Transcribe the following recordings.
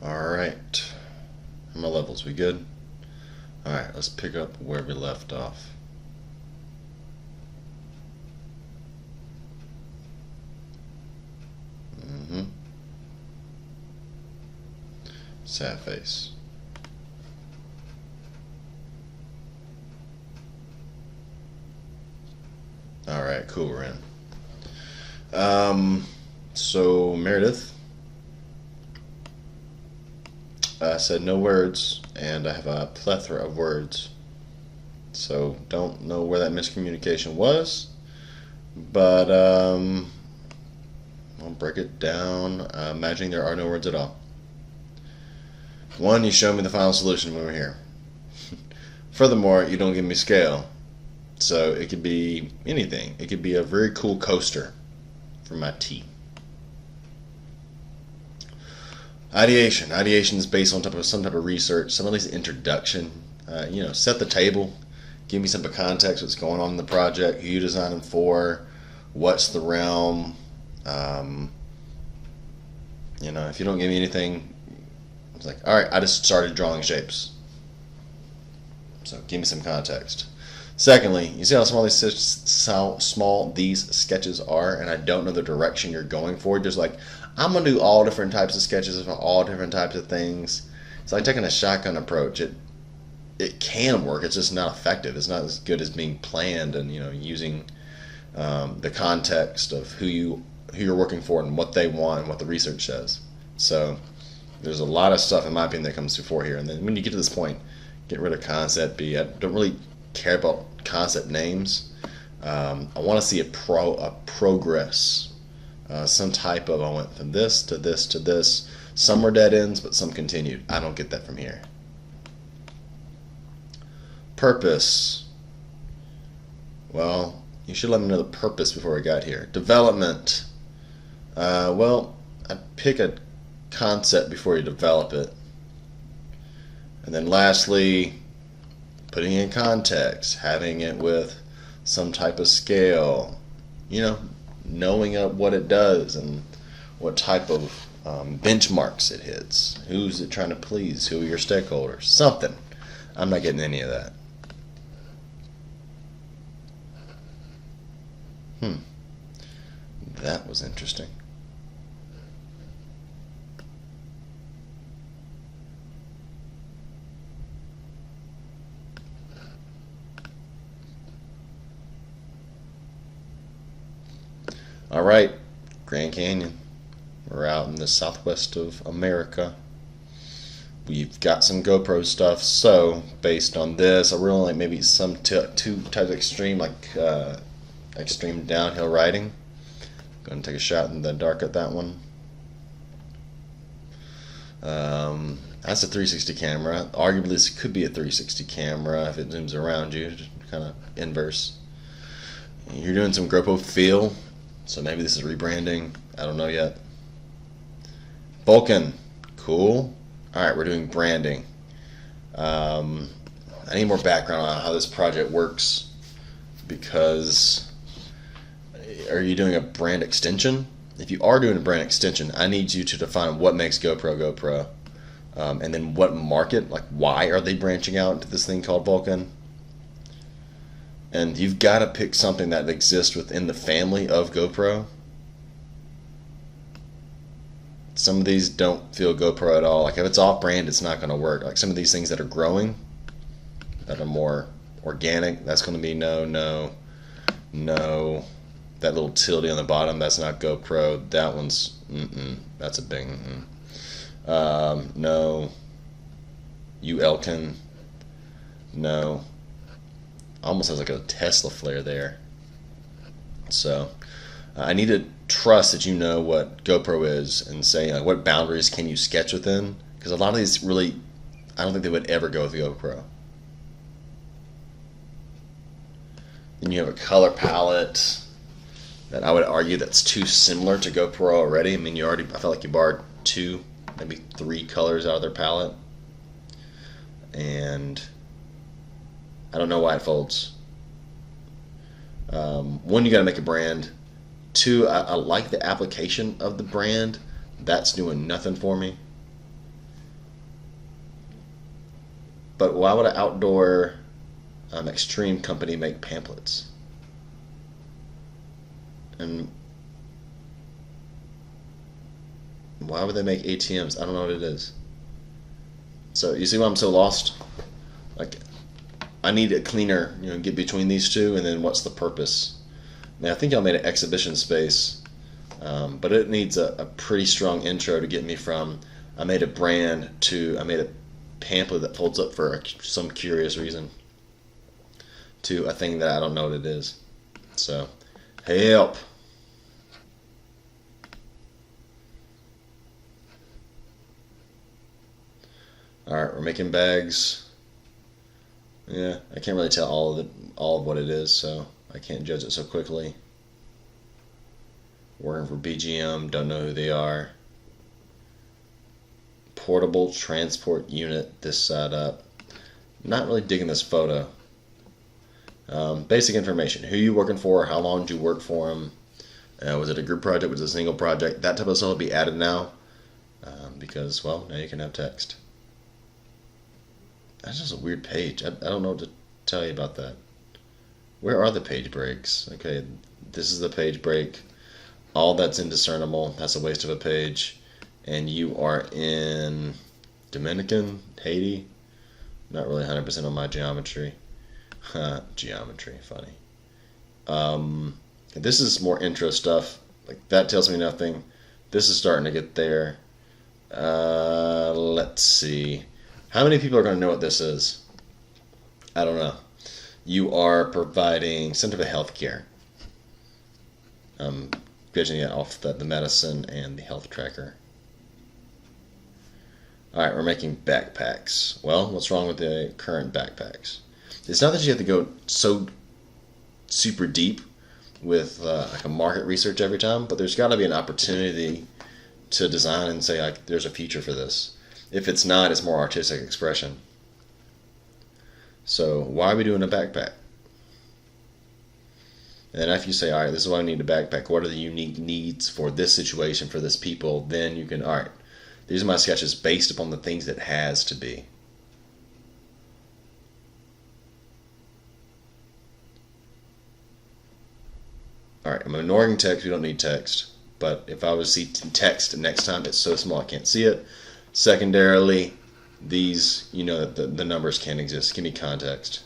Alright. How my levels? We good? Alright, let's pick up where we left off. Sad face. Alright, cool, we're in. So Meredith said no words, and I have a plethora of words. So don't know where that miscommunication was, but I'll break it down. Imagining there are no words at all. One, you show me the final solution when we're here. Furthermore, you don't give me scale. So it could be anything. It could be a very cool coaster for my tea. Ideation. Ideation is based on some type of research, some at least introduction. Set the table. Give me some context. What's going on in the project? Who you designing for? What's the realm? If you don't give me anything, it's like, all right, I just started drawing shapes. So give me some context. Secondly, you see how small these sketches are, and I don't know the direction you're going for. Just like, I'm gonna do all different types of sketches for all different types of things. It's like taking a shotgun approach. It can work. It's just not effective. It's not as good as being planned and using the context of who you're working for and what they want and what the research says. So there's a lot of stuff in my opinion that comes before here. And then when you get to this point, get rid of concept B. I don't really care about concept names. I want to see a progress, some type of I went from this to this to this. Some were dead ends, but some continued. I don't get that from here. Purpose. Well, you should let me know the purpose before we got here. Development. I'd pick a concept before you develop it. And then lastly, putting in context, having it with some type of scale, knowing what it does and what type of benchmarks it hits. Who's it trying to please? Who are your stakeholders? Something. I'm not getting any of that. That was interesting. All right, Grand Canyon. We're out in the southwest of America. We've got some GoPro stuff, so based on this, I really like maybe some two types of extreme, like extreme downhill riding. Going to take a shot in the dark at that one. That's a 360 camera. Arguably, this could be a 360 camera if it zooms around you, kind of inverse. You're doing some GoPro feel, so maybe this is rebranding. I don't know yet. Vulcan, cool. All right, we're doing branding. I need more background on how this project works, because are you doing a brand extension? If you are doing a brand extension, I need you to define what makes GoPro GoPro, and then what market, like why are they branching out into this thing called Vulcan? And you've got to pick something that exists within the family of GoPro. Some of these don't feel GoPro at all. Like if it's off-brand, it's not going to work. Like some of these things that are growing, that are more organic, that's going to be no. That little tilde on the bottom, that's not GoPro. That one's that's a big no. You Elkin, no. Almost has like a Tesla flare there. So I need to trust that you know what GoPro is and say what boundaries can you sketch within, because a lot of these really, I don't think they would ever go with GoPro. Then you have a color palette that I would argue that's too similar to GoPro already. I mean, I felt like you borrowed 2, maybe 3 colors out of their palette, and I don't know why it folds. One, you got to make a brand. 2, I like the application of the brand. That's doing nothing for me. But why would an outdoor extreme company make pamphlets? And why would they make ATMs? I don't know what it is. So you see why I'm so lost? Like, I need a cleaner, get between these two, and then what's the purpose? Now I think y'all made an exhibition space, but it needs a pretty strong intro to get me from I made a brand to I made a pamphlet that folds up for some curious reason to a thing that I don't know what it is. So, help. Alright, we're making bags. Yeah, I can't really tell all of what it is, so I can't judge it so quickly. Working for BGM, don't know who they are. Portable transport unit, this side up. Not really digging this photo. Basic information: who you working for, how long did you work for them, was it a group project, was it a single project? That type of stuff will be added now, because, well, now you can have text. That's just a weird page. I don't know what to tell you about that. Where are the page breaks? Okay, this is the page break. All that's indiscernible. That's a waste of a page. And you are in Dominican, Haiti. Not really 100% on my geometry. Geometry, funny. This is more intro stuff. Like, that tells me nothing. This is starting to get there. Let's see. How many people are going to know what this is? I don't know. You are providing Center for Healthcare. Judging it off the medicine and the health tracker. Alright, we're making backpacks. Well, what's wrong with the current backpacks? It's not that you have to go so super deep with like a market research every time, but there's got to be an opportunity to design and say, like, there's a future for this. If it's not, it's more artistic expression. So why are we doing a backpack? And then if you say, all right, this is why I need a backpack, what are the unique needs for this situation, for this people, then you can, all right, these are my sketches based upon the things it has to be. All right, I'm ignoring text. We don't need text. But if I was to see text next time, it's so small I can't see it. Secondarily, these, the numbers can't exist. Give me context.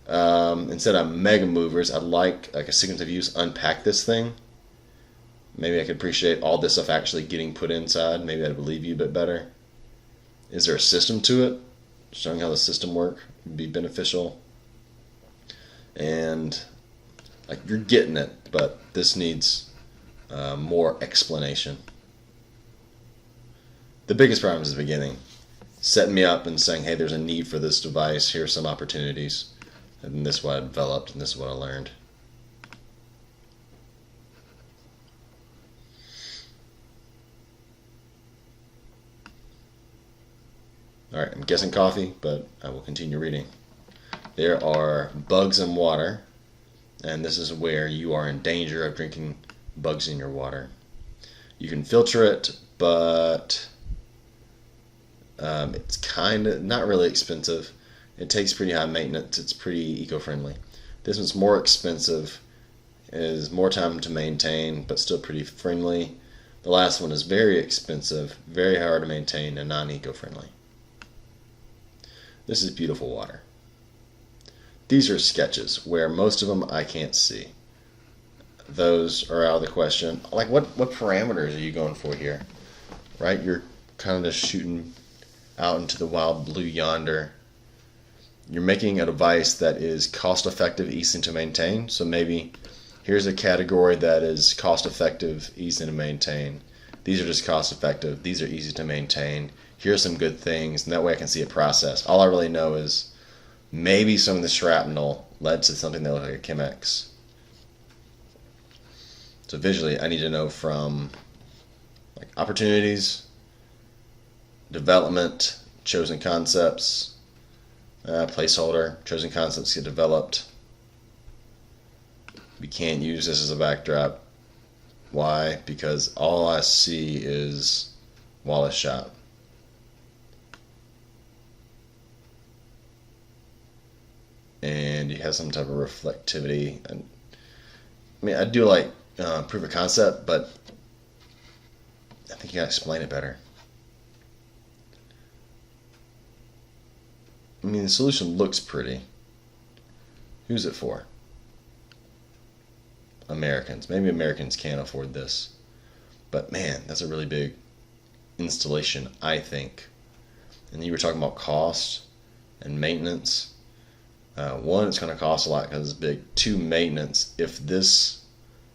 Instead of mega movers, I'd like a sequence of use, unpack this thing. Maybe I could appreciate all this stuff actually getting put inside. Maybe I'd believe you a bit better. Is there a system to it? Showing how the system works would be beneficial. And like, you're getting it, but this needs more explanation. The biggest problem is the beginning. Setting me up and saying, hey, there's a need for this device, here's some opportunities. And this is what I developed, and this is what I learned. Alright, I'm guessing coffee, but I will continue reading. There are bugs in water, and this is where you are in danger of drinking bugs in your water. You can filter it, but it's kind of not really expensive. It takes pretty high maintenance. It's pretty eco-friendly. This one's more expensive, is more time to maintain, but still pretty friendly. The last one is very expensive, very hard to maintain, and non-eco-friendly. This is beautiful water. These are sketches where most of them I can't see. Those are out of the question. Like, what parameters are you going for here? Right? You're kind of just shooting out into the wild blue yonder. You're making a device that is cost-effective, easy to maintain. So maybe here's a category that is cost-effective, easy to maintain. These are just cost-effective. These are easy to maintain. Here's some good things, and that way I can see a process. All I really know is maybe some of the shrapnel led to something that looked like a Chemex. So visually, I need to know from like opportunities, development, chosen concepts, placeholder, chosen concepts get developed. We can't use this as a backdrop. Why? Because all I see is Wallace shop. and you have some type of reflectivity. And I mean, I do like proof of concept, but I think you gotta explain it better. I mean, the solution looks pretty. Who's it for? Americans. Maybe Americans can't afford this. But man, that's a really big installation, I think. And you were talking about cost and maintenance. One, it's going to cost a lot because it's big. Two, maintenance. If this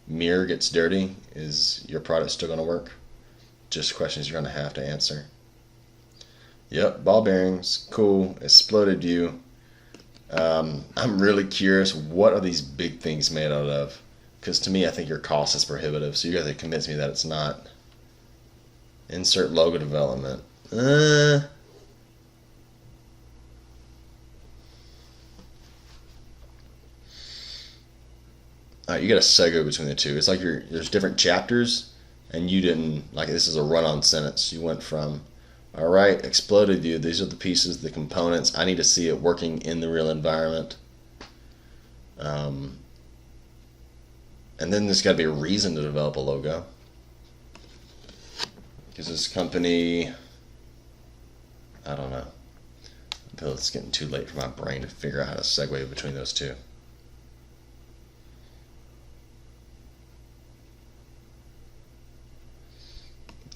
mirror gets dirty, is your product still going to work? Just questions you're going to have to answer. Yep, ball bearings. Cool. Exploded view. I'm really curious, what are these big things made out of? Because to me, I think your cost is prohibitive. So you got to convince me that it's not. Insert logo development. Alright, you got a segue between the two. It's like there's different chapters, and you didn't, like, this is a run-on sentence. You went from, alright, exploded view, these are the pieces, the components. I need to see it working in the real environment. And then there's got to be a reason to develop a logo. Because this company, I don't know. I feel it's getting too late for my brain to figure out how to segue between those two.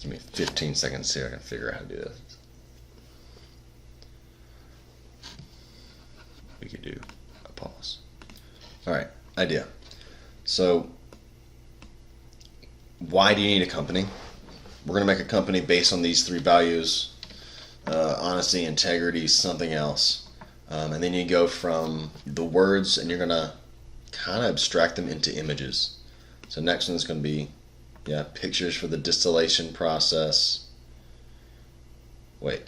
Give me 15 seconds here. I can figure out how to do this. We could do a pause. Alright, idea. So, why do you need a company? We're going to make a company based on these three values. Honesty, integrity, something else. And then you go from the words and you're going to kind of abstract them into images. So next one is going to be pictures for the distillation process. Wait,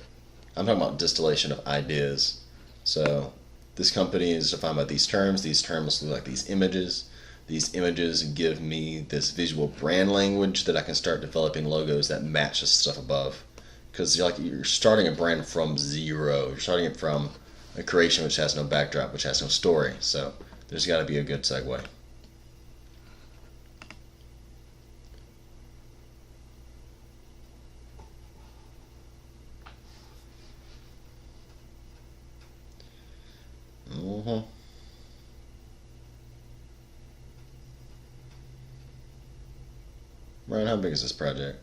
I'm talking about distillation of ideas. So this company is defined by these terms. These terms look like these images. These images give me this visual brand language that I can start developing logos that match the stuff above. Because you're starting a brand from zero. You're starting it from a creation which has no backdrop, which has no story. So there's got to be a good segue. Ryan, how big is this project?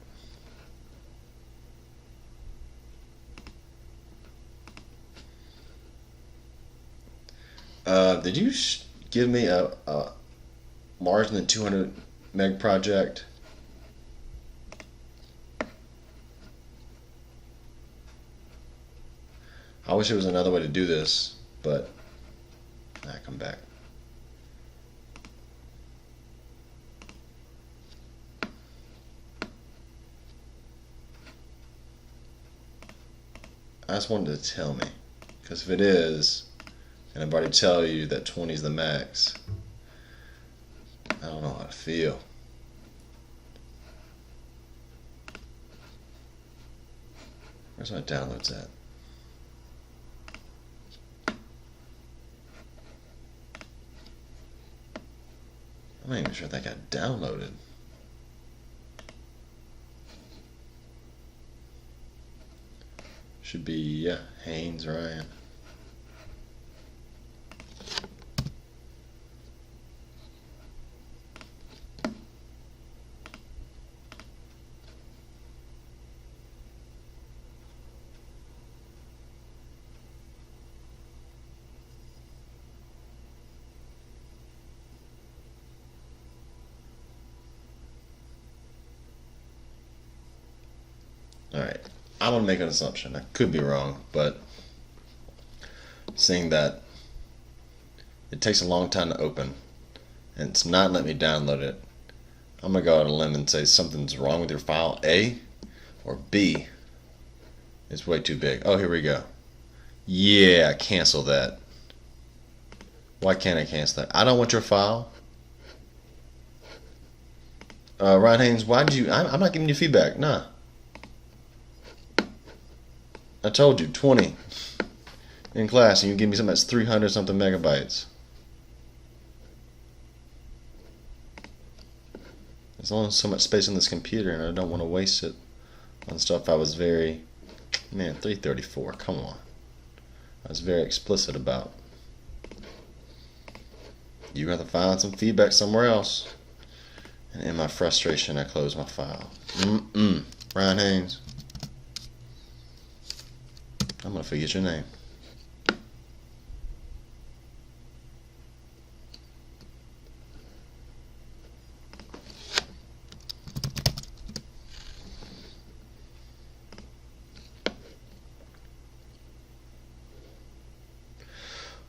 Did you give me a larger than 200 meg project? I wish there was another way to do this, but I come back. I just wanted to tell me, because if it is, and I've already tell you that 20 is the max, I don't know how to feel. Where's my downloads at? I'm not even sure that got downloaded. Should be, Haynes, Ryan. Alright, I'm going to make an assumption. I could be wrong, but seeing that it takes a long time to open and it's not letting me download it, I'm going to go out on a limb and say something's wrong with your file, A, or B, it's way too big. Oh, here we go. Yeah, cancel that. Why can't I cancel that? I don't want your file. Ryan Haynes, why did you... I'm not giving you feedback. Nah. I told you, 20. in class, and you give me something that's 300 something megabytes. There's only so much space on this computer, and I don't want to waste it on stuff I was very, man, 334, come on. I was very explicit about. You have to find some feedback somewhere else. And in my frustration, I close my file. Brian Haynes. I'm going to forget your name.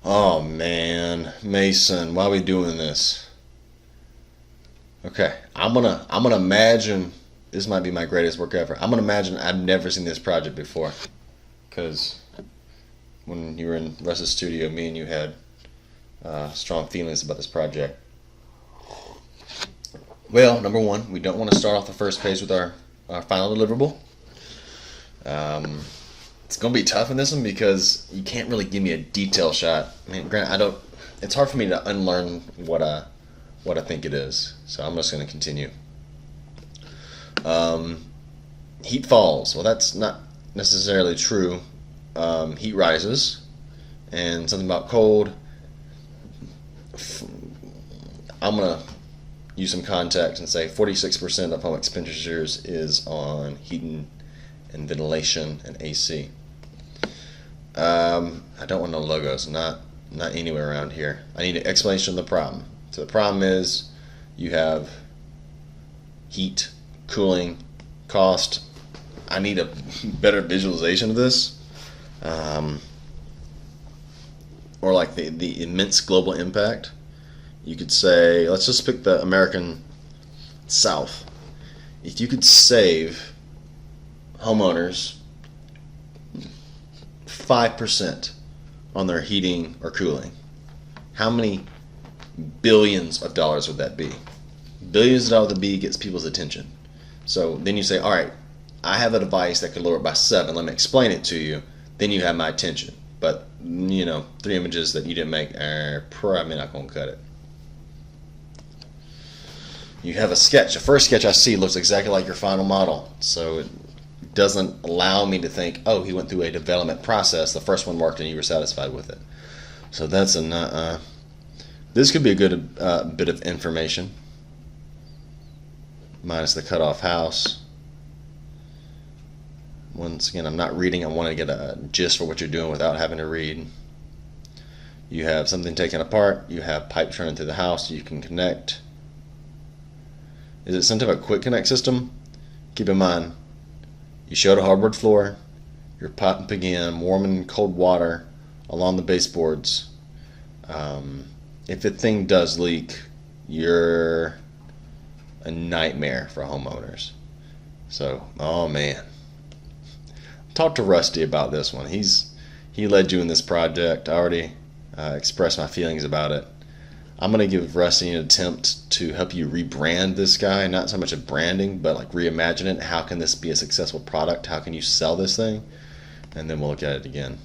Oh man, Mason, why are we doing this? Okay, I'm gonna imagine this might be my greatest work ever. I'm gonna imagine I've never seen this project before, because when you were in Russ's studio, me and you had strong feelings about this project. Well, number one, we don't want to start off the first page with our final deliverable. It's gonna be tough in this one because you can't really give me a detail shot. I mean, granted, it's hard for me to unlearn what I think it is. So I'm just gonna continue. Heat falls. Well, that's not necessarily true. Heat rises, and something about cold. I'm gonna use some context and say 46% of home expenditures is on heating and ventilation and AC. I don't want no logos, not anywhere around here. I need an explanation of the problem. So the problem is you have heat, cooling, cost. I need a better visualization of this. Or like the immense global impact. You could say, let's just pick the American South. If you could save homeowners 5% on their heating or cooling, how many billions of dollars would that be? Billions of dollars would be gets people's attention. So then you say, all right, I have a device that could lower it by 7. Let me explain it to you. Then you have my attention. But, 3 images that you didn't make are probably not going to cut it. You have a sketch. The first sketch I see looks exactly like your final model. So it doesn't allow me to think, oh, he went through a development process. The first one worked and you were satisfied with it. So that's this could be a good bit of information. Minus the cutoff house. Once again, I'm not reading. I want to get a gist for what you're doing without having to read. You have something taken apart. You have pipes running through the house. You can connect. Is it some type of quick connect system? Keep in mind, you showed a hardwood floor. You're pumping in warm and cold water along the baseboards. If the thing does leak, you're a nightmare for homeowners. So, oh man. Talk to Rusty about this one. He led you in this project. I already expressed my feelings about it. I'm going to give Rusty an attempt to help you rebrand this guy. Not so much of branding, but like reimagine it. How can this be a successful product? How can you sell this thing? And then we'll look at it again.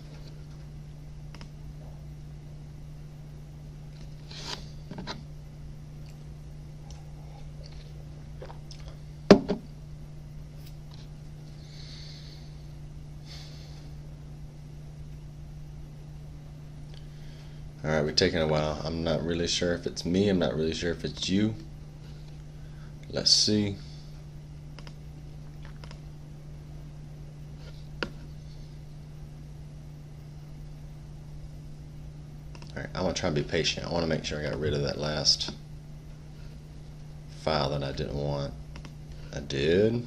Alright, we're taking a while. I'm not really sure if it's me. I'm not really sure if it's you. Let's see. Alright, I'm going to try and be patient. I want to make sure I got rid of that last file that I didn't want. I did.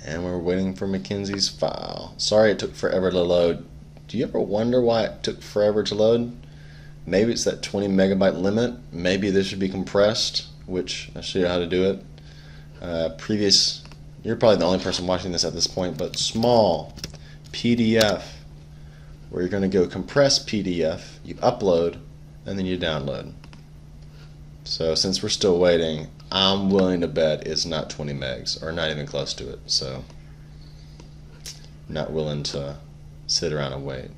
And we're waiting for Mackenzie's file. Sorry it took forever to load. Do you ever wonder why it took forever to load? Maybe it's that 20 megabyte limit. Maybe this should be compressed, which I'll show you how to do it. You're probably the only person watching this at this point, but small PDF, where you're going to go compress PDF, you upload, and then you download. So since we're still waiting, I'm willing to bet it's not 20 megs, or not even close to it. So, not willing to sit around and wait.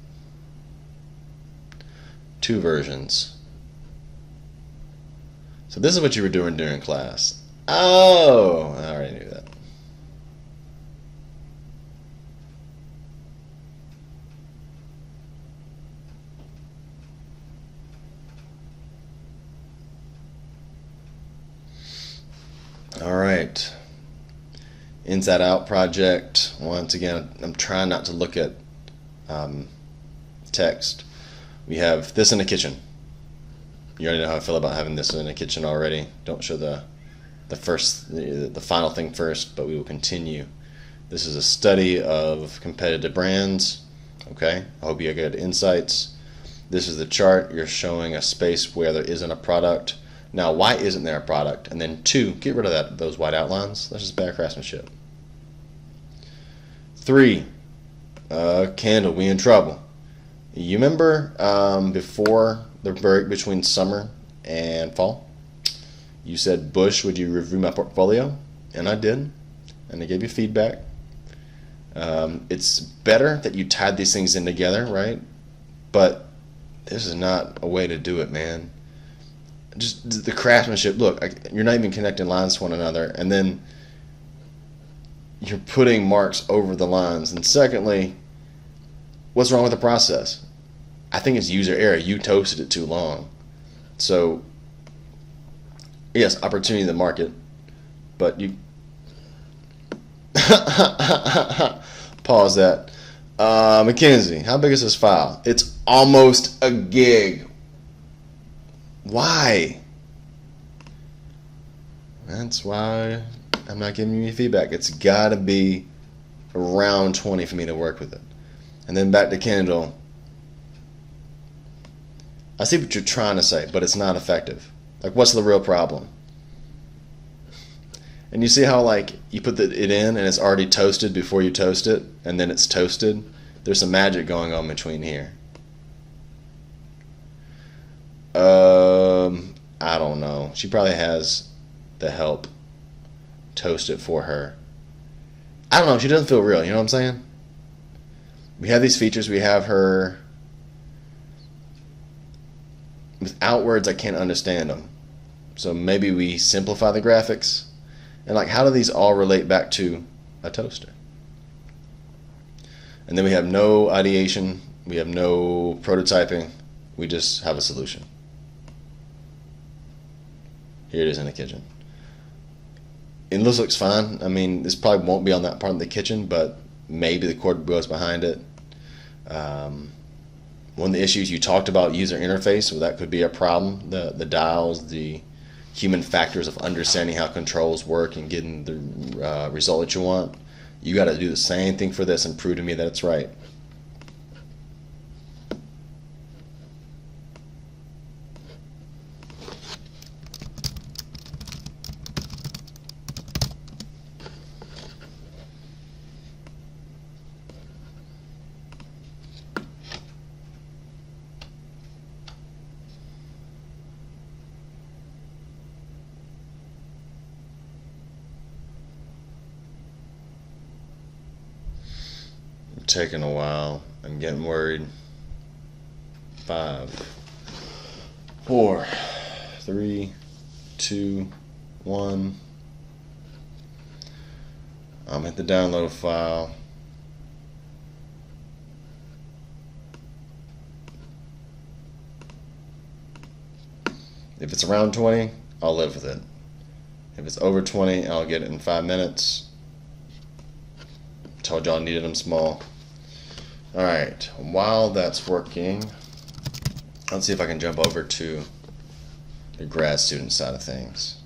2 versions. So this is what you were doing during class. Oh, I already knew that. All right. Inside Out project. Once again, I'm trying not to look at text. We have this in the kitchen. You already know how I feel about having this in the kitchen already. Don't show the final thing first, but we will continue. This is a study of competitive brands. Okay, I hope you get good insights. This is the chart. You're showing a space where there isn't a product. Now, why isn't there a product? And then 2, get rid of those white outlines. That's just bad craftsmanship. 3, candle, we in trouble. You remember before the break between summer and fall, you said, Bush, would you review my portfolio? And I did, and I gave you feedback. It's better that you tied these things in together, right? But this is not a way to do it, man. Just the craftsmanship. Look, you're not even connecting lines to one another, and then you're putting marks over the lines. And secondly, what's wrong with the process? I think it's user error. You toasted it too long. So, yes, opportunity in the market, but you pause that. Mackenzie, how big is this file? It's almost a gig. Why? That's why I'm not giving you feedback. It's got to be around 20 for me to work with it. And then back to Kindle. I see what you're trying to say, but it's not effective. Like, what's the real problem? And you see how, like, you put it in and it's already toasted before you toast it, and then it's toasted? There's some magic going on between here. I don't know. She probably has the help toast it for her. I don't know. She doesn't feel real. You know what I'm saying? We have these features. We have her. Without words, I can't understand them. So maybe we simplify the graphics. And like, how do these all relate back to a toaster? And then we have no ideation. We have no prototyping. We just have a solution. Here it is in the kitchen. It looks fine. I mean, this probably won't be on that part of the kitchen, but maybe the cord goes behind it. One of the issues you talked about, user interface, well, that could be a problem. The dials, the human factors of understanding how controls work and getting the result that you want. You got to do the same thing for this and prove to me that it's right. Taking a while. I'm getting worried. 5, 4, 3, 2, 1. I'm at the download file. If it's around 20, I'll live with it. If it's over 20, I'll get it in 5 minutes. Told y'all I needed them small. Alright, while that's working, let's see if I can jump over to the grad student side of things.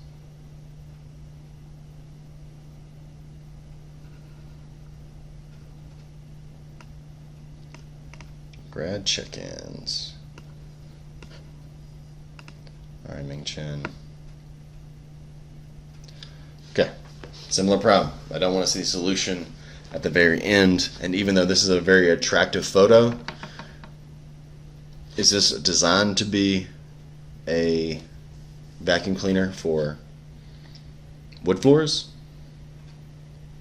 Grad check-ins. Alright, Ming Chen. Okay, similar problem. I don't want to see the solution at the very end, and even though this is a very attractive photo, is this designed to be a vacuum cleaner for wood floors?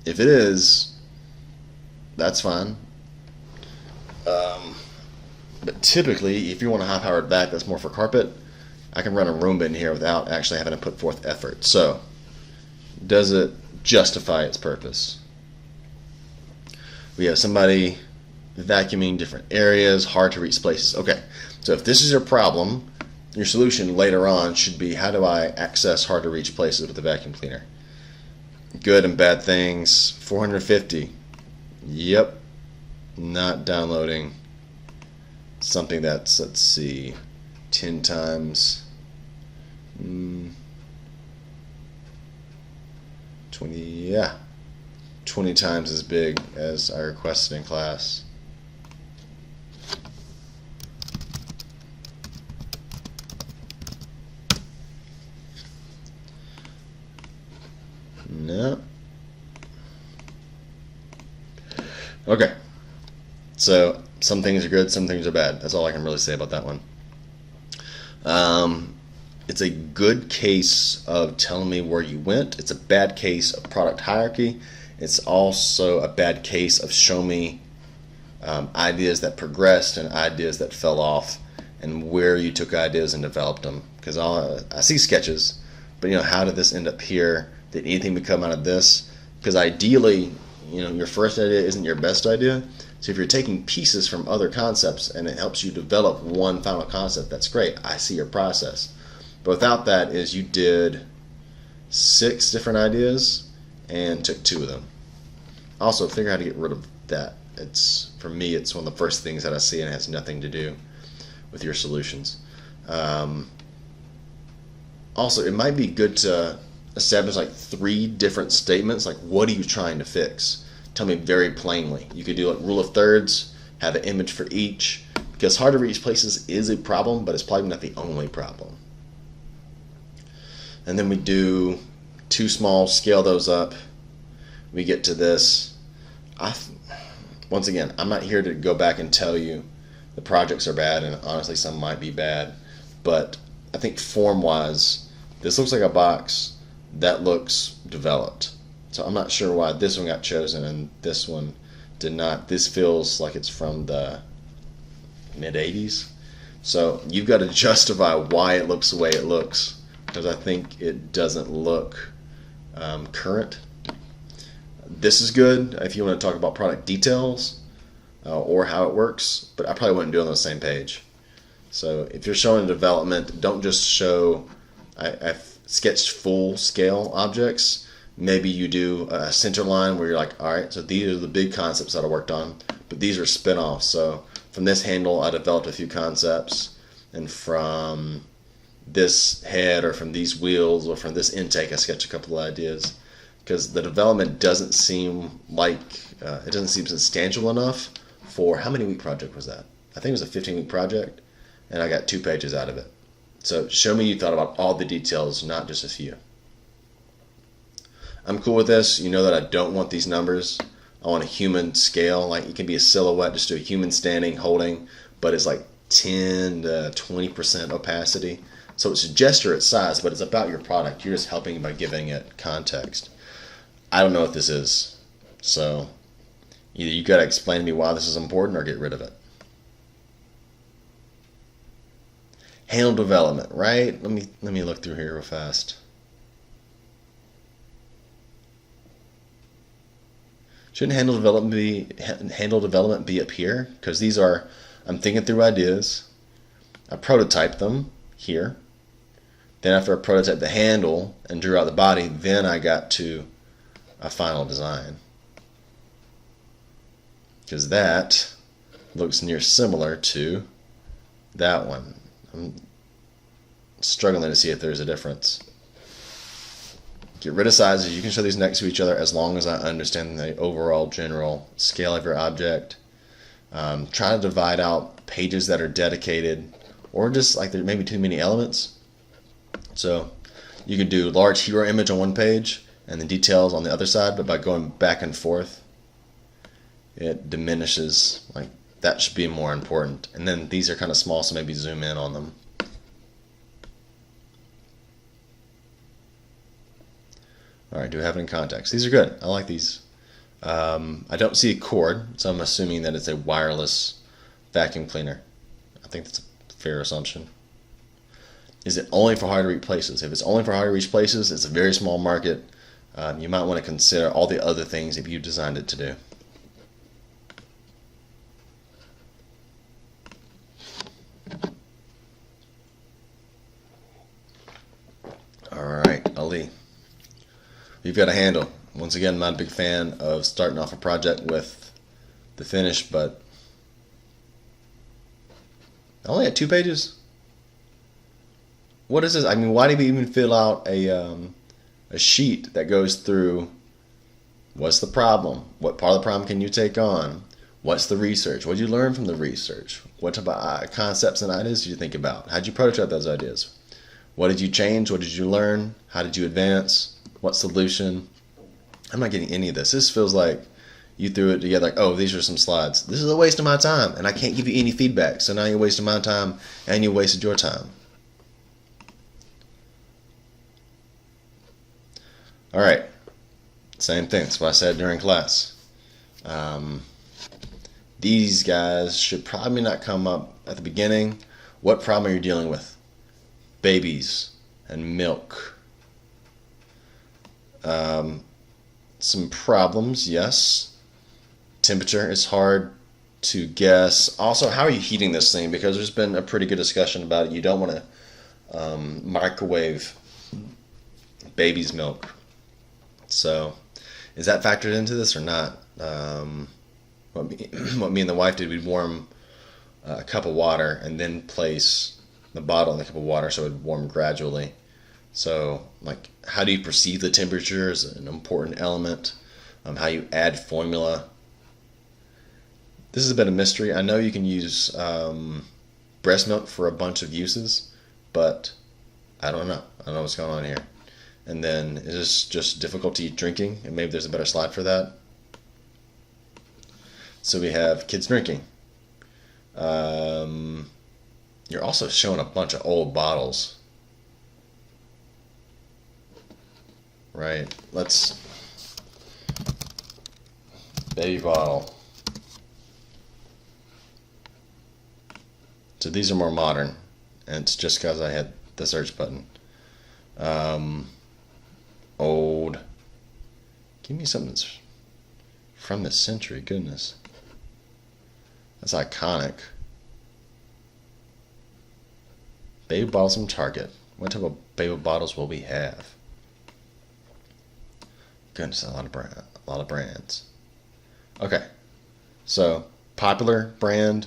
If it is, that's fine. But typically, if you want a high-powered vac that's more for carpet, I can run a Roomba in here without actually having to put forth effort. So, does it justify its purpose? We have somebody vacuuming different areas, hard to reach places. Okay, so if this is your problem, your solution later on should be, how do I access hard to reach places with the vacuum cleaner? Good and bad things. 450. Yep. Not downloading something that's, let's see, 10 times 20, yeah, 20 times as big as I requested in class. No. Okay. So some things are good, some things are bad. That's all I can really say about that one. It's a good case of telling me where you went. It's a bad case of product hierarchy. It's also a bad case of show me ideas that progressed and ideas that fell off, and where you took ideas and developed them. Because I see sketches, but how did this end up here? Did anything become out of this? Because ideally, your first idea isn't your best idea. So if you're taking pieces from other concepts and it helps you develop one final concept, that's great. I see your process. But without that, is you did 6 different ideas and took 2 of them. Also, figure out how to get rid of that. For me, it's one of the first things that I see, and it has nothing to do with your solutions. Also, it might be good to establish like 3 different statements. Like, what are you trying to fix? Tell me very plainly. You could do like rule of thirds, have an image for each, because hard to reach places is a problem, but it's probably not the only problem. And then we do 2 small, scale those up. We get to this. Once again, I'm not here to go back and tell you the projects are bad, and honestly some might be bad, but I think form-wise, this looks like a box that looks developed. So I'm not sure why this one got chosen and this one did not. This feels like it's from the mid-80s. So you've got to justify why it looks the way it looks, because I think it doesn't look current. This is good if you want to talk about product details or how it works, but I probably wouldn't do it on the same page. So if you're showing development, don't just show, I've sketched full scale objects. Maybe you do a center line where you're like, all right, so these are the big concepts that I worked on, but these are spin-offs. So from this handle, I developed a few concepts, and from this head or from these wheels or from this intake, I sketched a couple of ideas, because the development doesn't seem like, it doesn't seem substantial enough for, how many week project was that? I think it was a 15-week project, and I got 2 pages out of it. So show me you thought about all the details, not just a few. I'm cool with this. You know that I don't want these numbers. I want a human scale. Like, it can be a silhouette, just do a human standing, holding, but it's like 10 to 20% opacity. So it's a gesture at size, but it's about your product. You're just helping by giving it context. I don't know what this is. So either you got to explain to me why this is important or get rid of it. Handle development, right? Let me look through here real fast. Shouldn't handle development be up here? Because these are, I'm thinking through ideas. I prototype them here. Then after I prototyped the handle and drew out the body, then I got to a final design. Because that looks near similar to that one. I'm struggling to see if there's a difference. Get rid of sizes. You can show these next to each other as long as I understand the overall general scale of your object. Try to divide out pages that are dedicated, or just like there may be too many elements. So you could do large hero image on one page and the details on the other side, but by going back and forth, it diminishes. Like, that should be more important. And then these are kind of small, so maybe zoom in on them. All right, do we have it in context? These are good. I like these. I don't see a cord, so I'm assuming that it's a wireless vacuum cleaner. I think that's a fair assumption. Is it only for hard to reach places? If it's only for hard to reach places, it's a very small market. You might want to consider all the other things if you designed it to do. All right, Ali. You've got a handle. Once again, I'm not a big fan of starting off a project with the finish, but I only had 2 pages. What is this? I mean, why do we even fill out a sheet that goes through what's the problem? What part of the problem can you take on? What's the research? What did you learn from the research? What about concepts and ideas did you think about? How did you prototype those ideas? What did you change? What did you learn? How did you advance? What solution? I'm not getting any of this. This feels like you threw it together like, oh, these are some slides. This is a waste of my time, and I can't give you any feedback. So now you're wasting my time, and you wasted your time. All right, same thing. That's what I said during class. These guys should probably not come up at the beginning. What problem are you dealing with? Babies and milk. Some problems, yes. Temperature is hard to guess. Also, how are you heating this thing? Because there's been a pretty good discussion about it. You don't want to microwave baby's milk. So, is that factored into this or not? What me and the wife did, we'd warm a cup of water and then place the bottle in the cup of water so it would warm gradually. So, like, how do you perceive the temperature is an important element. How you add formula. This is a bit of mystery. I know you can use breast milk for a bunch of uses, but I don't know. I don't know what's going on here. And then, is this just difficulty drinking? And maybe there's a better slide for that. So we have kids drinking. You're also showing a bunch of old bottles. Right, baby bottle. So these are more modern, and it's just because I had the search button. Old. Give me something that's from this century, goodness. That's iconic. Baby bottles from Target. What type of baby bottles will we have? Goodness, a lot of brands. Okay, so popular brand.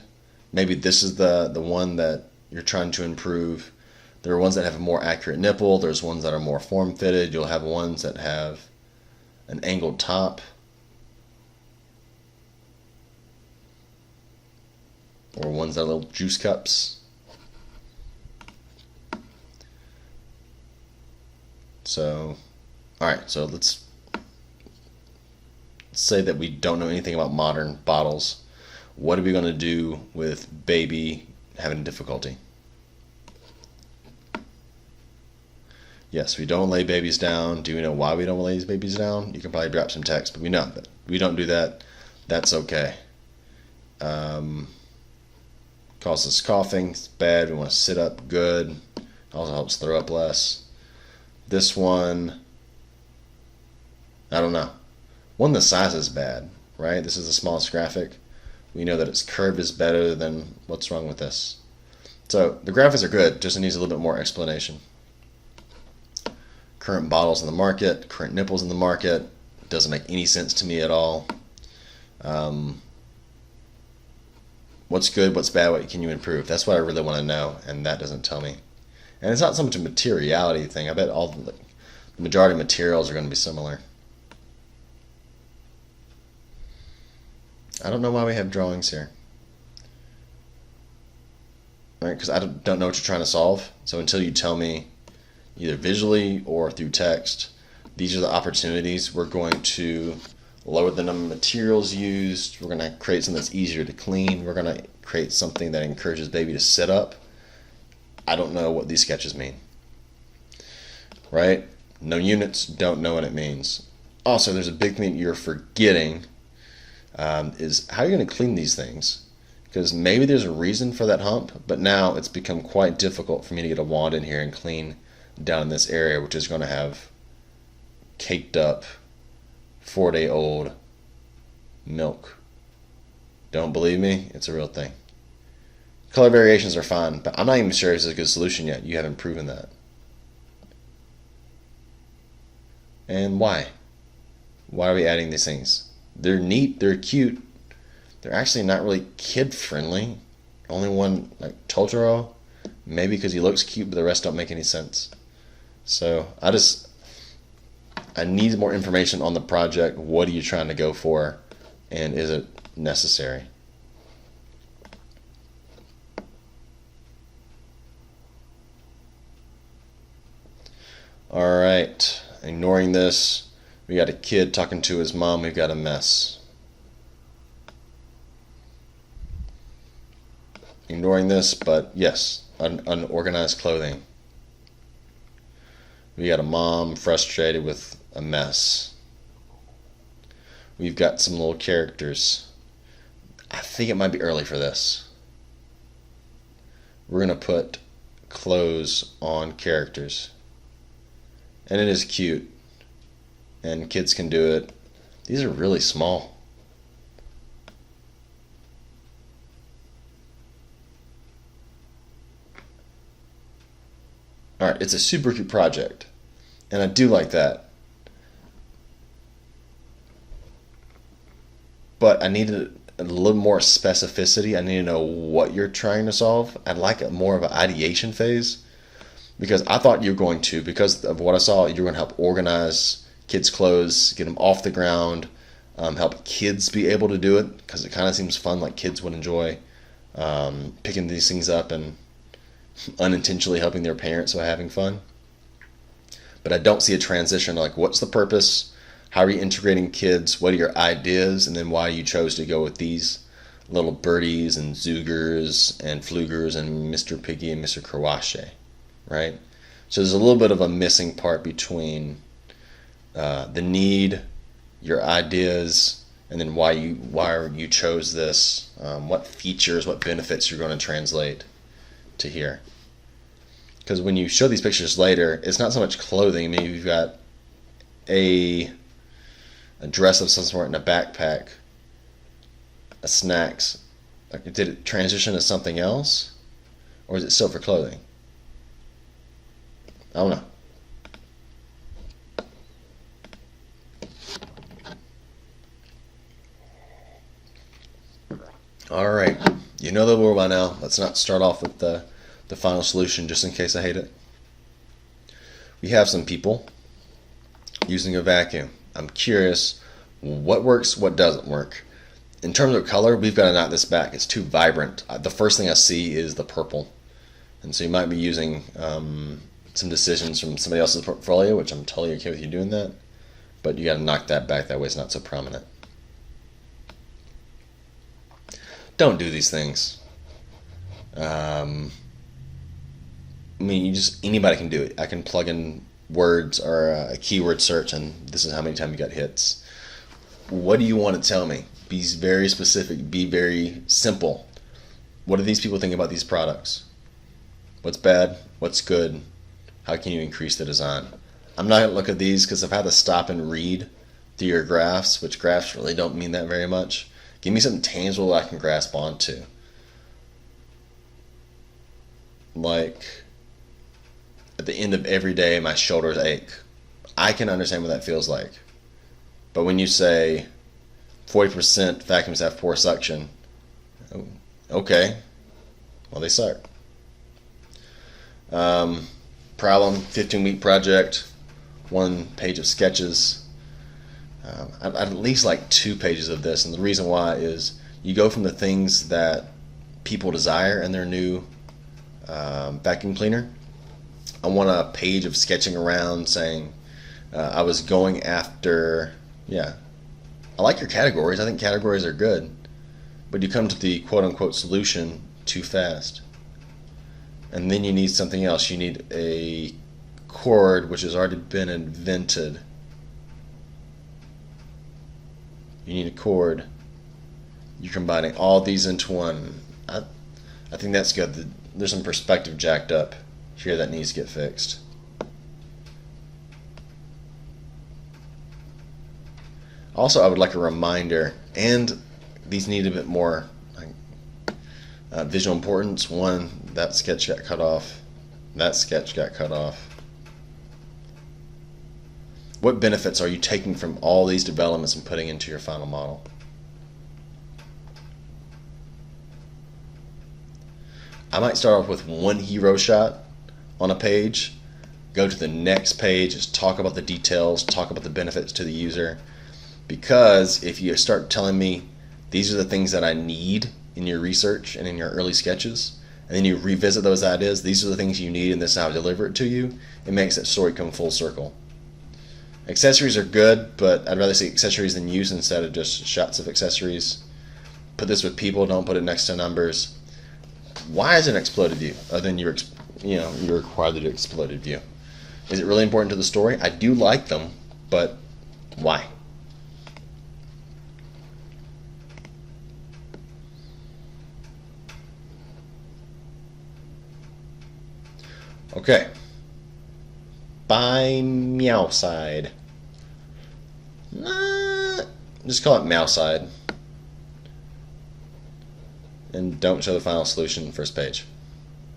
Maybe this is the one that you're trying to improve. There are ones that have a more accurate nipple. There's ones that are more form-fitted. You'll have ones that have an angled top. Or ones that are little juice cups. So, alright, so let's say that we don't know anything about modern bottles. What are we going to do with baby having difficulty? Yes, we don't lay babies down. Do we know why we don't lay these babies down? You can probably drop some text, but we know that we don't do that. That's okay. Causes coughing. It's bad. We want to sit up good. Also helps throw up less. This one, I don't know. One, the size is bad, right? This is the smallest graphic. We know that its curve is better than what's wrong with this. So the graphics are good, just it needs a little bit more explanation. Current bottles in the market, current nipples in the market, doesn't make any sense to me at all. What's good, what's bad, what can you improve? That's what I really want to know, and that doesn't tell me. And it's not so much a materiality thing. I bet all the majority of materials are going to be similar. I don't know why we have drawings here. Right? Because I don't know what you're trying to solve. So until you tell me, either visually or through text, these are the opportunities. We're going to lower the number of materials used. We're going to create something that's easier to clean. We're going to create something that encourages baby to sit up. I don't know what these sketches mean. Right? No units, don't know what it means. Also, there's a big thing that you're forgetting is how you're going to clean these things. because maybe there's a reason for that hump, but now it's become quite difficult for me to get a wand in here and clean down in this area, which is going to have caked up 4-day-old milk. Don't believe me? It's a real thing. Color variations are fine, but I'm not even sure if it's a good solution yet. You haven't proven that. And why? Why are we adding these things? They're neat, they're cute. They're actually not really kid-friendly. Only one, like Totoro, maybe because he looks cute, but the rest don't make any sense. So I need more information on the project. What are you trying to go for? And is it necessary? Alright, ignoring this, we got a kid talking to his mom, we've got a mess. Ignoring this, but yes, unorganized clothing. We got a mom frustrated with a mess. We've got some little characters. I think it might be early for this. We're going to put clothes on characters. And it is cute. And kids can do it. These are really small. Alright, it's a super cute project. And I do like that. But I needed a little more specificity. I need to know what you're trying to solve. I'd like more of an ideation phase. Because I thought you were going to, because of what I saw, you were going to help organize kids' clothes, get them off the ground, help kids be able to do it, because it kind of seems fun, like kids would enjoy picking these things up and unintentionally helping their parents by having fun. But I don't see a transition, like what's the purpose, how are you integrating kids, what are your ideas, and then why you chose to go with these little birdies and Zugers and Flugers and Mr. Piggy and Mr. Krawache. Right? So there's a little bit of a missing part between the need, your ideas, and then why you chose this, what features, what benefits you're going to translate to here. Because when you show these pictures later, it's not so much clothing. Maybe you've got a dress of some sort in a backpack, a snacks. Like, did it transition to something else, or is it still for clothing? I don't know. Alright, you know the rule by now. Let's not start off with the final solution just in case I hate it. We have some people using a vacuum. I'm curious what works, what doesn't work. In terms of color, we've got to knock this back. It's too vibrant. The first thing I see is the purple. And so you might be using some decisions from somebody else's portfolio, which I'm totally okay with you doing that, but you got to knock that back, that way it's not so prominent. Don't do these things. I mean, anybody can do it. I can plug in words or a keyword search, and this is how many times you got hits. What do you want to tell me? Be very specific. Be very simple. What do these people think about these products? What's bad? What's good? How can you increase the design? I'm not going to look at these because I've had to stop and read through your graphs, which graphs really don't mean that very much. Give me something tangible I can grasp onto. Like, at the end of every day, my shoulders ache. I can understand what that feels like. But when you say 40% vacuums have poor suction, okay, well, they suck. Problem, 15-week project, 1 page of sketches. I'd at least like 2 pages of this, and the reason why is you go from the things that people desire in their new vacuum cleaner. I want a page of sketching around saying I was going after, I like your categories. I think categories are good, but you come to the quote-unquote solution too fast. And then you need something else. You need a chord which has already been invented. You need a chord. You're combining all these into one. I think that's good. There's some perspective jacked up here that needs to get fixed. Also, I would like a reminder, and these need a bit more visual importance. One, that sketch got cut off. That sketch got cut off. What benefits are you taking from all these developments and putting into your final model? I might start off with one hero shot on a page, go to the next page, just talk about the details, talk about the benefits to the user. Because if you start telling me these are the things that I need in your research and in your early sketches, and then you revisit those ideas, these are the things you need and this is how I deliver it to you, it makes that story come full circle. Accessories are good, but I'd rather see accessories than use instead of just shots of accessories. Put this with people, don't put it next to numbers. Why is it an exploded view other than you're required to do exploded view? Is it really important to the story? I do like them, but why? Okay. By meow side. Just call it mouse side. And don't show the final solution first page,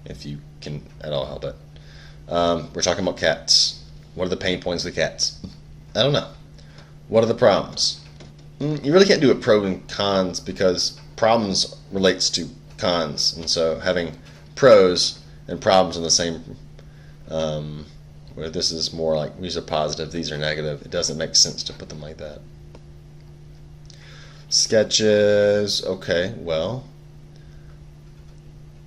if you can at all help it. We're talking about cats. What are the pain points of the cats? I don't know. What are the problems? You really can't do a pros and cons because problems relates to cons, and so having pros and problems in the same, where this is more like these are positive, these are negative, it doesn't make sense to put them like that. Sketches, okay, well,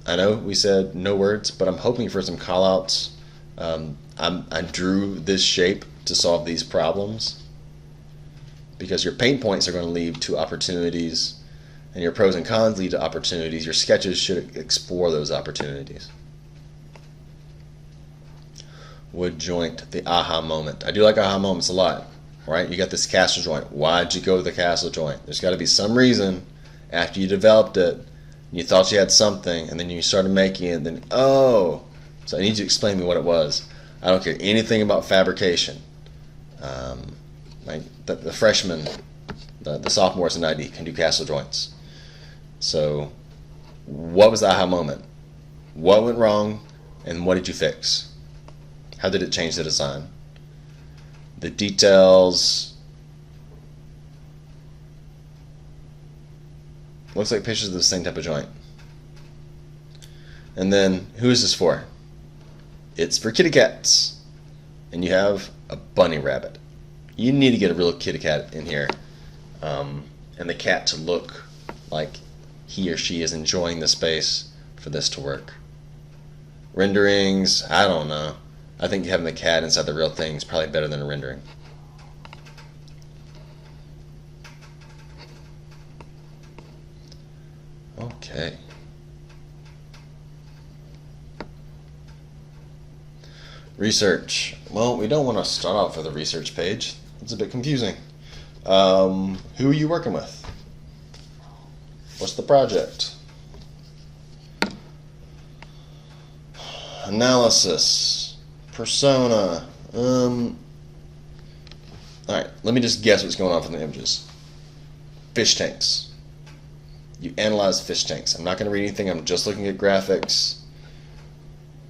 I know we said no words, but I'm hoping for some callouts. I drew this shape to solve these problems because your pain points are going to lead to opportunities and your pros and cons lead to opportunities. Your sketches should explore those opportunities. Wood joint, the aha moment. I do like aha moments a lot, right? You got this castle joint. Why'd you go to the castle joint? There's got to be some reason after you developed it, you thought you had something, and then you started making it, and then, oh, so I need you to explain to me what it was. I don't care anything about fabrication. The freshmen, the sophomores in ID can do castle joints. So what was the aha moment? What went wrong, and what did you fix? How did it change the design? The details. Looks like pictures of the same type of joint. And then, who is this for? It's for kitty cats. And you have a bunny rabbit. You need to get a real kitty cat in here. And the cat to look like he or she is enjoying the space for this to work. Renderings, I don't know. I think having the cat inside the real thing is probably better than a rendering. Okay. Research. Well, we don't want to start off with a research page. It's a bit confusing. Who are you working with? What's the project? Analysis. Persona. Alright, let me just guess what's going on from the images. Fish tanks. You analyze fish tanks. I'm not going to read anything. I'm just looking at graphics.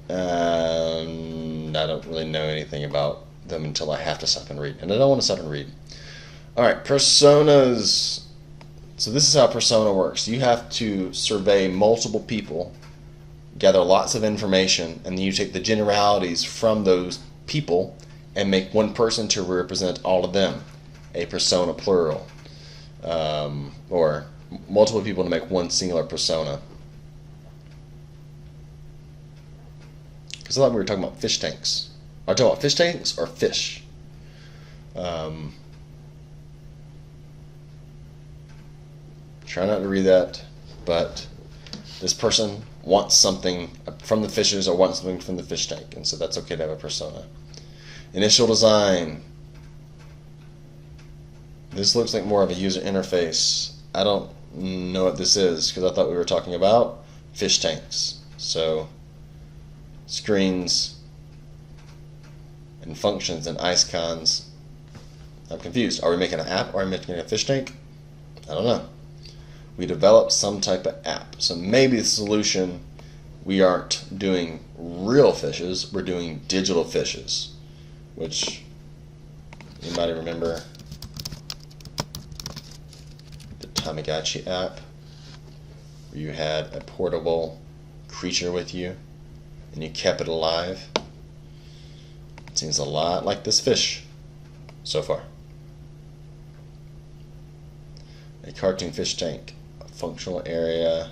I don't really know anything about them until I have to stop and read. And I don't want to stop and read. Alright, personas. So this is how persona works. You have to survey multiple people, gather lots of information, and then you take the generalities from those people and make one person to represent all of them. A persona plural. Or multiple people to make one singular persona. Because I thought we were talking about fish tanks. Are I talking about fish tanks or fish? Try not to read that, but this person wants something from the fishes or wants something from the fish tank, and so that's okay to have a persona. Initial design. This looks like more of a user interface. I don't know what this is because I thought we were talking about fish tanks. So screens and functions and icons. I'm confused. Are we making an app or are we making a fish tank? I don't know. We developed some type of app. So maybe the solution, we aren't doing real fishes, we're doing digital fishes, which you might remember the Tamagotchi app, where you had a portable creature with you and you kept it alive. It seems a lot like this fish so far. A cartoon fish tank, a functional area.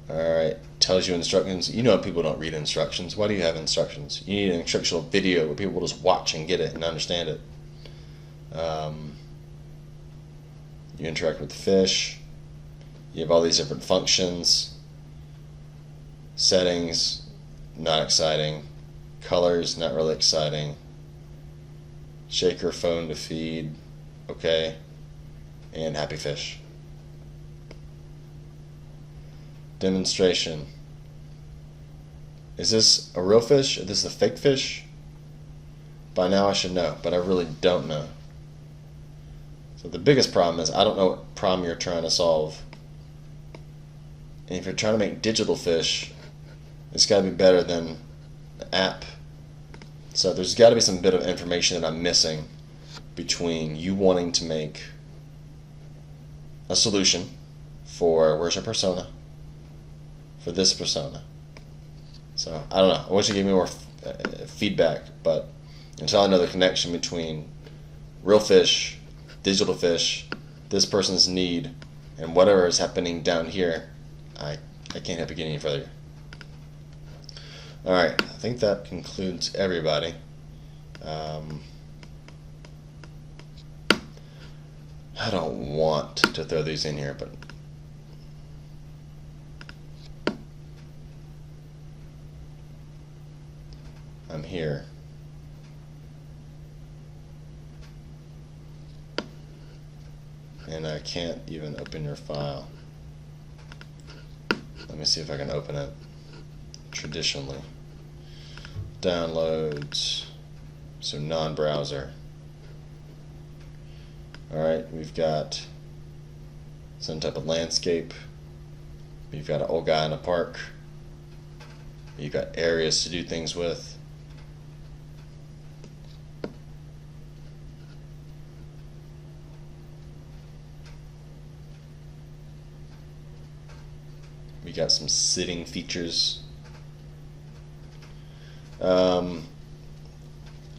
Alright, tells you instructions. You know people don't read instructions. Why do you have instructions? You need an instructional video where people will just watch and get it and understand it. You interact with the fish. You have all these different functions. Settings, not exciting. Colors, not really exciting. Shaker phone to feed, okay. And happy fish. Demonstration. Is this a real fish? Is this a fake fish? By now I should know, but I really don't know. So the biggest problem is I don't know what problem you're trying to solve. And if you're trying to make digital fish, it's got to be better than the app. So there's got to be some bit of information that I'm missing between you wanting to make a solution for where's your persona, for this persona. So I don't know. I wish you gave me more feedback, but until I know the connection between real fish, digital fish, this person's need, and whatever is happening down here, I can't help you get any further. Alright, I think that concludes everybody. I don't want to throw these in here, but I'm here. And I can't even open your file. Let me see if I can open it traditionally. Downloads, so non-browser. Alright, we've got some type of landscape. We've got an old guy in a park. You've got areas to do things with. We got some sitting features.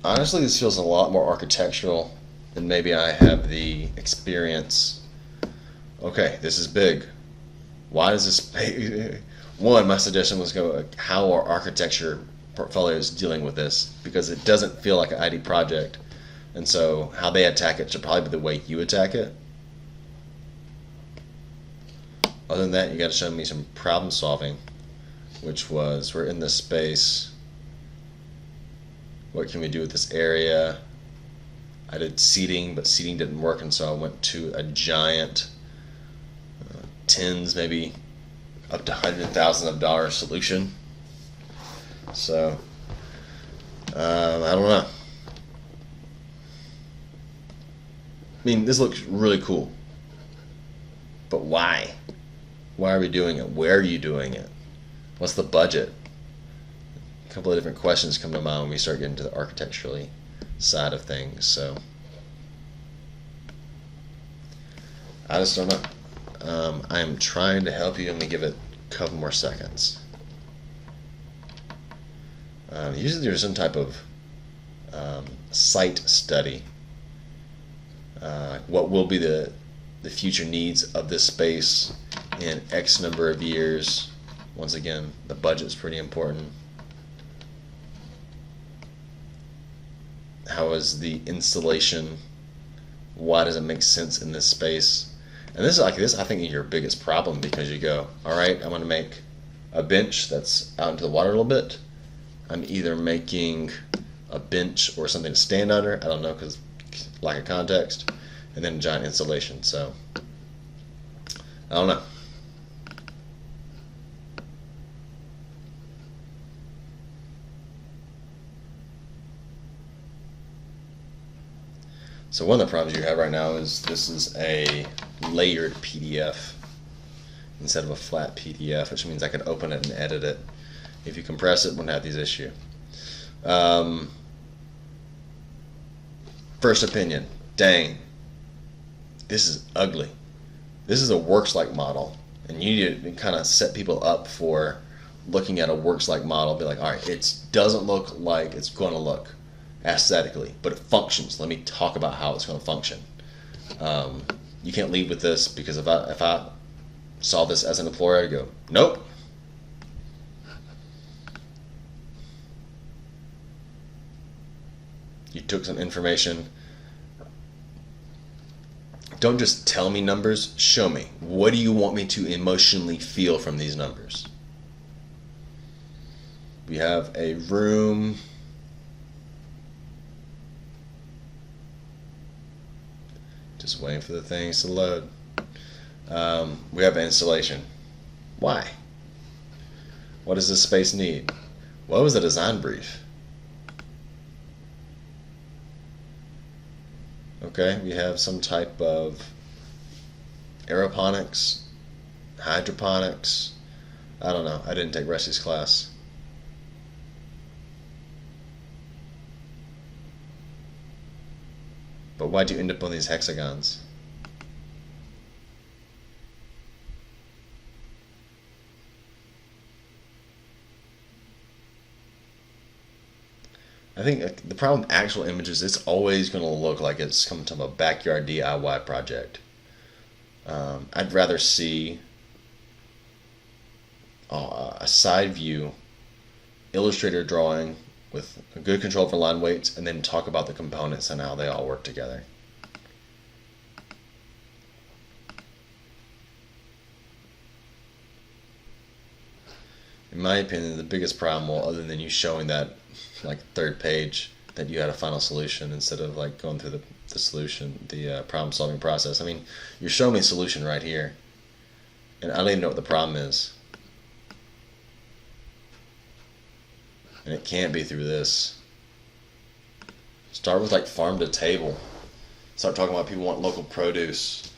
Honestly, this feels a lot more architectural than maybe I have the experience. Okay, this is big. Why is this? One, my suggestion was go how our architecture portfolio is dealing with this, because it doesn't feel like an ID project, and so how they attack it should probably be the way you attack it. Other than that, you got to show me some problem solving, which was we're in this space. What can we do with this area? I did seating, but seating didn't work, and so I went to a giant tens, maybe up to $100,000 solution. So I don't know. I mean, this looks really cool, but why? Why are we doing it? Where are you doing it? What's the budget? A couple of different questions come to mind when we start getting to the architecturally side of things. So I just don't know. I'm trying to help you. Let me give it a couple more seconds. Usually there's some type of site study. What will be the future needs of this space in X number of years. Once again, the budget's pretty important. How is the installation? Why does it make sense in this space? And this I think is your biggest problem, because you go, all right, I'm going to make a bench that's out into the water a little bit. I'm either making a bench or something to stand under. I don't know, because lack of context. and then a giant installation. So I don't know. So one of the problems you have right now is this is a layered PDF instead of a flat PDF, which means I could open it and edit it. If you compress it, wouldn't have these issues. First opinion, dang, this is ugly. This is a works-like model, and you need to kind of set people up for looking at a works-like model. Be like, all right, it doesn't look like it's going to look aesthetically, but it functions. Let me talk about how it's going to function. You can't lead with this, because if I saw this as an employer, I'd go, nope. You took some information. Don't just tell me numbers, show me. What do you want me to emotionally feel from these numbers? We have a room. Just waiting for the things to load. We have an installation. Why? What does this space need? What was the design brief? Okay, we have some type of aeroponics, hydroponics. I don't know. I didn't take Rusty's class. But why'd you end up on these hexagons? I think the problem with actual images, it's always going to look like it's coming from a backyard DIY project. I'd rather see a side view Illustrator drawing with a good control for line weights, and then talk about the components and how they all work together. In my opinion, the biggest problem, well, other than you showing that like third page that you had a final solution instead of like going through the solution, the problem solving process. I mean, you're showing me a solution right here, and I don't even know what the problem is. And it can't be through this. Start with like farm to table. Start talking about people want local produce.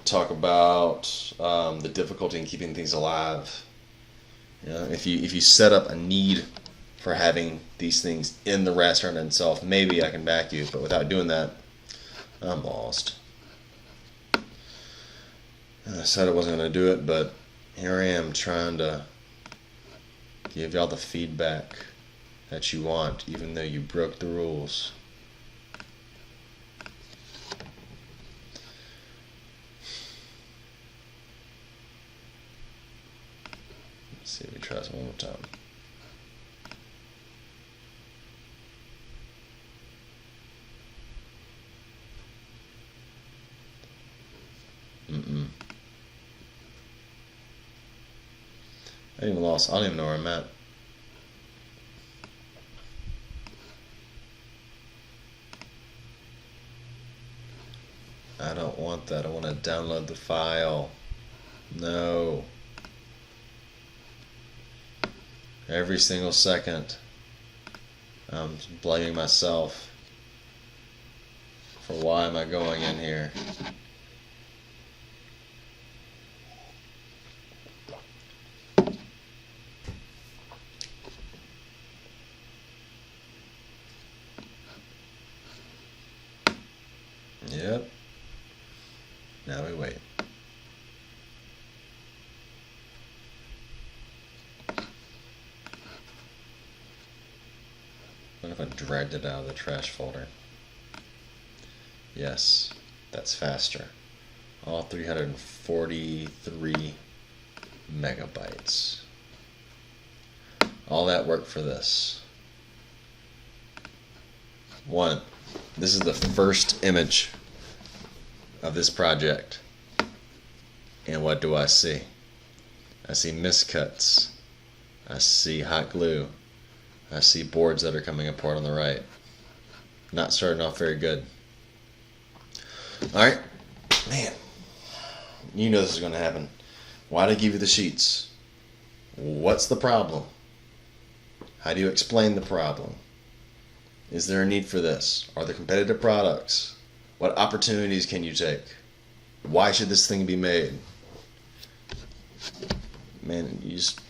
Talk about the difficulty in keeping things alive. You know, if you set up a need for having these things in the restaurant itself, maybe I can back you. But without doing that, I'm lost. I said I wasn't going to do it, but here I am trying to give y'all the feedback that you want, even though you broke the rules. Let's see if we try this one more time. I even lost. I don't even know where I'm at. I don't want that. I want to download the file. No. Every single second, I'm blaming myself for why am I going in here. Yep. Now we wait. What if I dragged it out of the trash folder? Yes, that's faster. All 343 megabytes. All that work for this. One, this is the first image of this project. And what do I see? I see miscuts. I see hot glue. I see boards that are coming apart on the right. Not starting off very good. All right, man. You know this is going to happen. Why did I give you the sheets? What's the problem? How do you explain the problem? Is there a need for this? Are there competitive products? What opportunities can you take? Why should this thing be made? Man, you just...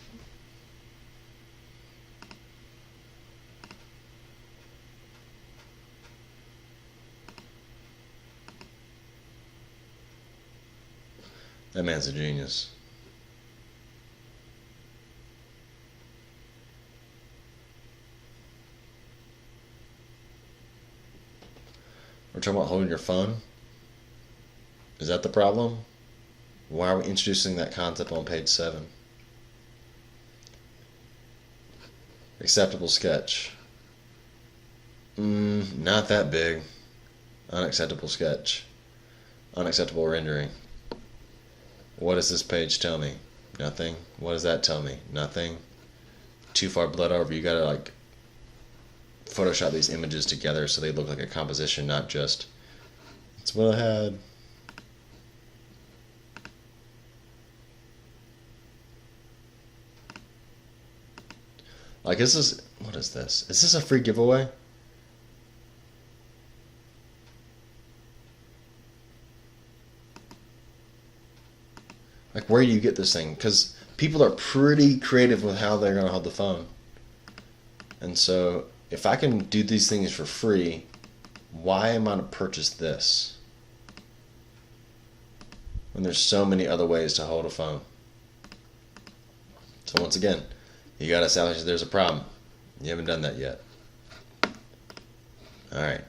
That man's a genius. We're talking about holding your phone? Is that the problem? Why are we introducing that concept on page 7? Acceptable sketch. Not that big. Unacceptable sketch. Unacceptable rendering. What does this page tell me? Nothing. What does that tell me? Nothing. Too far bled over. You gotta like Photoshop these images together so they look like a composition, not just it's what I had. Like, what is this? Is this a free giveaway? Like, where do you get this thing? Because people are pretty creative with how they're going to hold the phone. And so, if I can do these things for free, why am I to purchase this? When there's so many other ways to hold a phone. So once again, you got to establish that there's a problem. You haven't done that yet. All right.